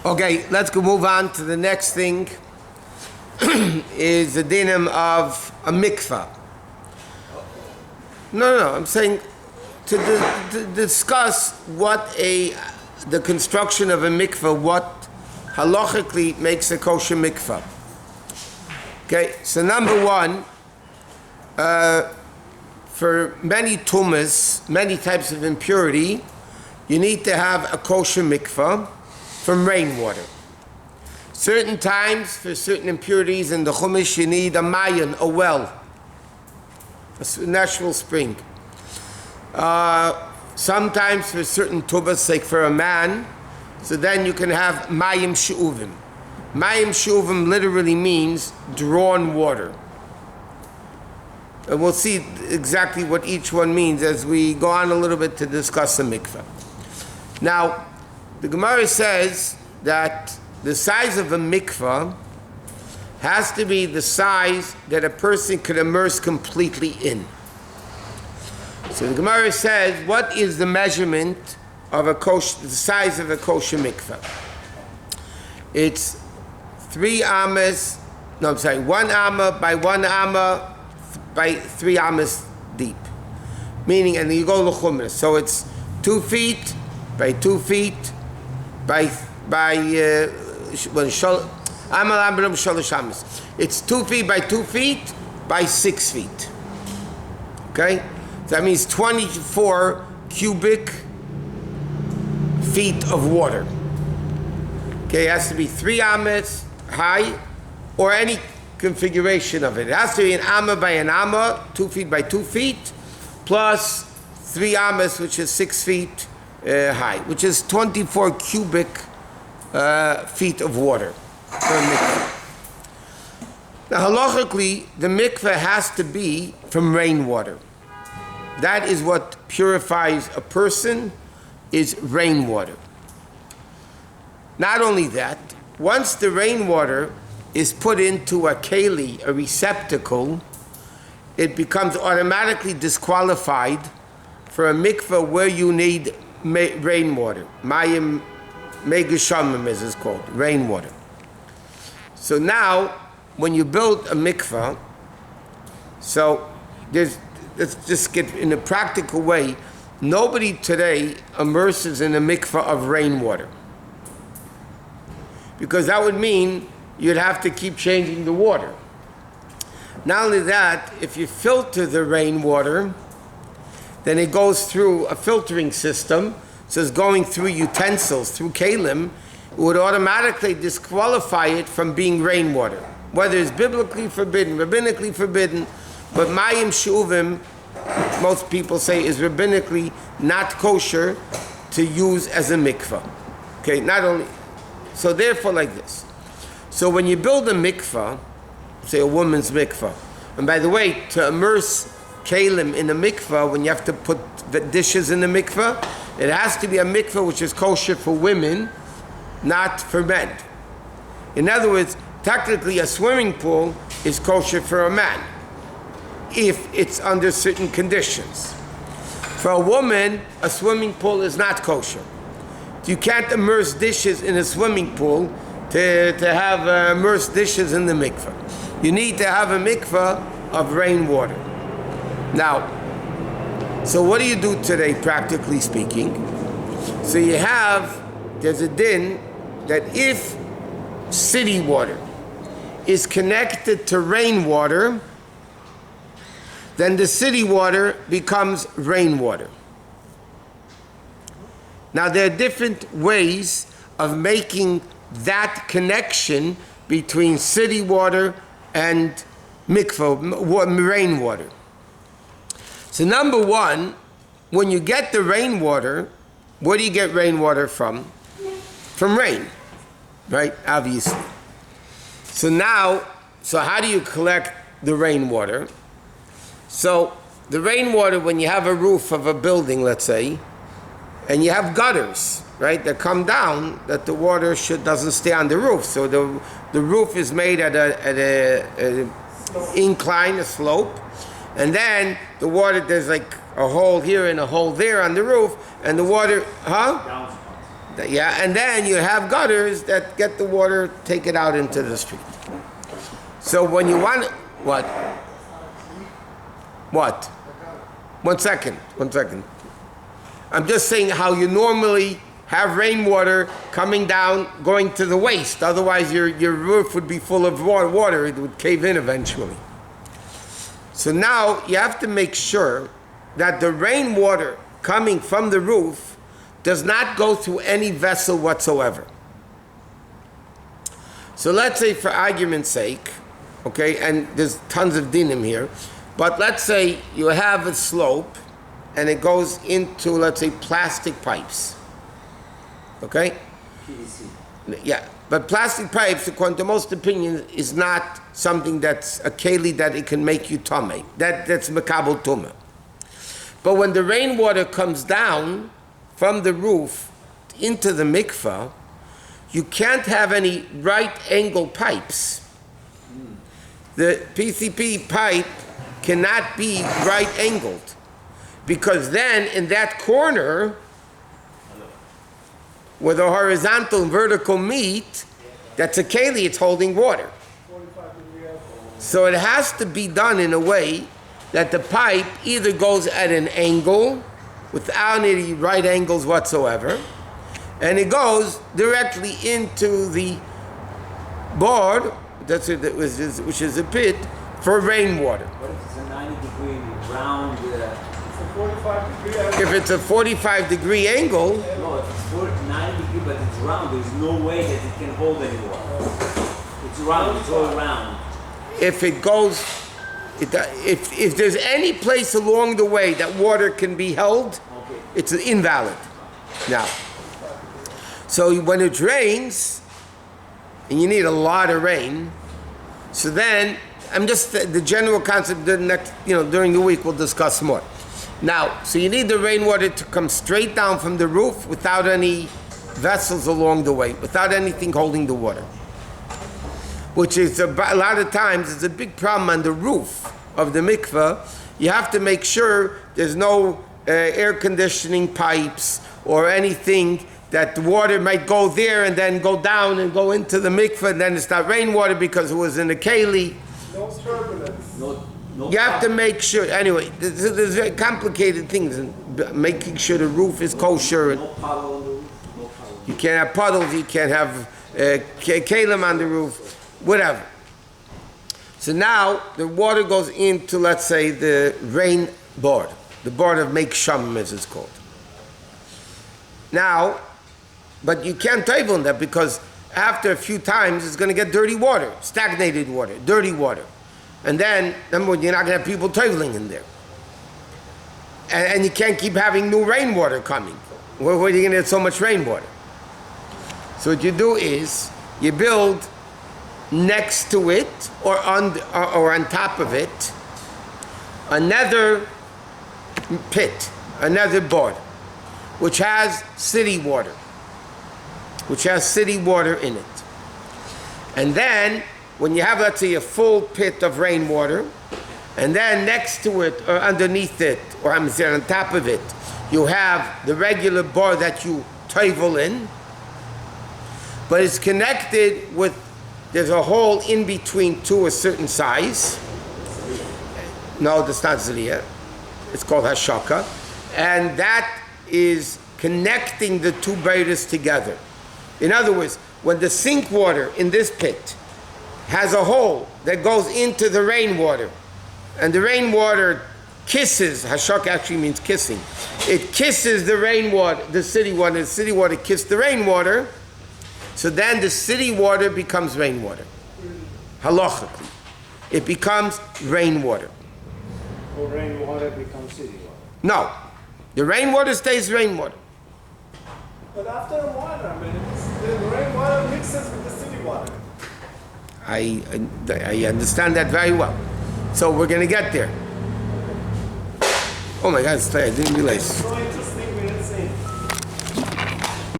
Okay, let's go move on to the next thing. Is the dinim of a mikveh. No, I'm saying to discuss what the construction of a mikveh, what halachically makes a kosher mikveh. Okay, so number one, for many tumas, many types of impurity, you need to have a kosher mikveh from rainwater. Certain times, for certain impurities in the Chumash, you need a mayan, a well, a natural spring. Sometimes for certain tubas, like for a man, so then you can have mayim she'uvim. Mayim she'uvim literally means drawn water. And we'll see exactly what each one means as we go on a little bit to discuss the mikveh. Now, the Gemara says that the size of a mikveh has to be the size that a person could immerse completely in. So the Gemara says, what is the measurement of the size of a kosher mikveh? It's 1 amma by 1 amma by 3 ammas deep. Meaning, and then you go l'chumrah. So it's 2 feet by 2 feet it's 2 feet by 2 feet by 6 feet. Okay? So that means 24 cubic feet of water. Okay, it has to be 3 ammas high or any configuration of it. It has to be an amma by an amma, 2 feet by 2 feet, plus 3 ammas, which is 6 feet high, which is 24 cubic feet of water for a mikveh. Now, halachically, the mikveh has to be from rainwater. That is what purifies a person, is rainwater. Not only that, once the rainwater is put into a keli, a receptacle, it becomes automatically disqualified for a mikveh where you need rainwater. Mayim Megashamim, as it's called, rainwater. So now, when you build a mikveh, so let's just get in a practical way, nobody today immerses in a mikveh of rainwater. Because that would mean you'd have to keep changing the water. Not only that, if you filter the rainwater, then it goes through a filtering system. So it's going through utensils, through kalim, it would automatically disqualify it from being rainwater. Whether it's biblically forbidden, rabbinically forbidden, but mayim she'uvim, most people say, is rabbinically not kosher to use as a mikveh. Okay, not only, so therefore like this. So when you build a mikveh, say a woman's mikveh, and by the way, to immerse kalim in a mikveh, when you have to put the dishes in the mikveh, it has to be a mikveh which is kosher for women, not for men. In other words, technically a swimming pool is kosher for a man, if it's under certain conditions. For a woman, a swimming pool is not kosher. You can't immerse dishes in a swimming pool to have immersed dishes in the mikveh. You need to have a mikveh of rainwater. Now, so what do you do today, practically speaking? So there's a din that if city water is connected to rainwater, then the city water becomes rainwater. Now, there are different ways of making that connection between city water and mikveh, rainwater. So number one, when you get the rainwater, where do you get rainwater from? From rain, right? Obviously. So how do you collect the rainwater? So the rainwater, when you have a roof of a building, let's say, and you have gutters, right, that come down, that the water doesn't stay on the roof. So the roof is made at a incline, a slope, and then the water, there's like a hole here and a hole there on the roof, and the water, Yeah, and then you have gutters that get the water, take it out into the street. So when you want, what? What? 1 second. I'm just saying how you normally have rainwater coming down, going to the waste. Otherwise, your roof would be full of water. It would cave in eventually. So now you have to make sure that the rainwater coming from the roof does not go through any vessel whatsoever. So let's say, for argument's sake, okay, and there's tons of dinim here, but let's say you have a slope and it goes into, let's say, plastic pipes. Okay? PVC. Yeah, but plastic pipes, according to most opinions, is not something that's a keli that it can make you tamei. That's makabel tumah. But when the rainwater comes down from the roof into the mikveh, you can't have any right angle pipes. The PCP pipe cannot be right angled, because then in that corner where the horizontal and vertical meet, that's a keli, it's holding water. So it has to be done in a way that the pipe either goes at an angle without any right angles whatsoever, and it goes directly into the board, which is a pit for rainwater. What if it's a 90-degree round? It's a 45-degree angle. If it's a 45-degree angle, No, if it's 90 degree, but it's round, there's no way that it can hold any water. It's round, it's all round. if it goes, if there's any place along the way that water can be held, it's invalid. Now, so when it rains, and you need a lot of rain, so then, I'm just, the general concept, the next, during the week we'll discuss more. Now, so you need the rainwater to come straight down from the roof without any vessels along the way, without anything holding the water. Which is, a lot of times, it's a big problem on the roof of the mikveh. You have to make sure there's no air conditioning pipes or anything that the water might go there and then go down and go into the mikveh, and then it's not rainwater because it was in the keli. No turbulence. No You have to make sure, anyway, there's very complicated things in making sure the roof is kosher. No puddle on the roof. No puddle. You can't have puddles, you can't have kalim on the roof, whatever. So now the water goes into, let's say, the rain board, the board of make shamim, as it's called. Now, but you can't table on that because after a few times it's going to get dirty water, stagnated water, dirty water. And then, number one, you're not going to have people toiling in there. And you can't keep having new rainwater coming. Where are you going to get so much rainwater? So what you do is, you build next to it, or on top of it, another pit, another board, which has city water. Which has city water in it. And then, when you have, let's say, a full pit of rainwater, and then next to it, or underneath it, or I'm saying on top of it, you have the regular bar that you toivel in, but it's connected with, there's a hole in between to a certain size. No, that's not zriya. It's called hashaka. And that is connecting the two beiros together. In other words, when the sink water in this pit has a hole that goes into the rainwater, and the rainwater kisses, hashak actually means kissing, it kisses the rainwater, the city water kisses the rainwater, so then the city water becomes rainwater. Halachically. It becomes rainwater. Or rainwater becomes city water. No. The rainwater stays rainwater. But after a while, the rainwater mixes with the city water. I understand that very well. So we're going to get there. Oh my God, I didn't realize. It's going to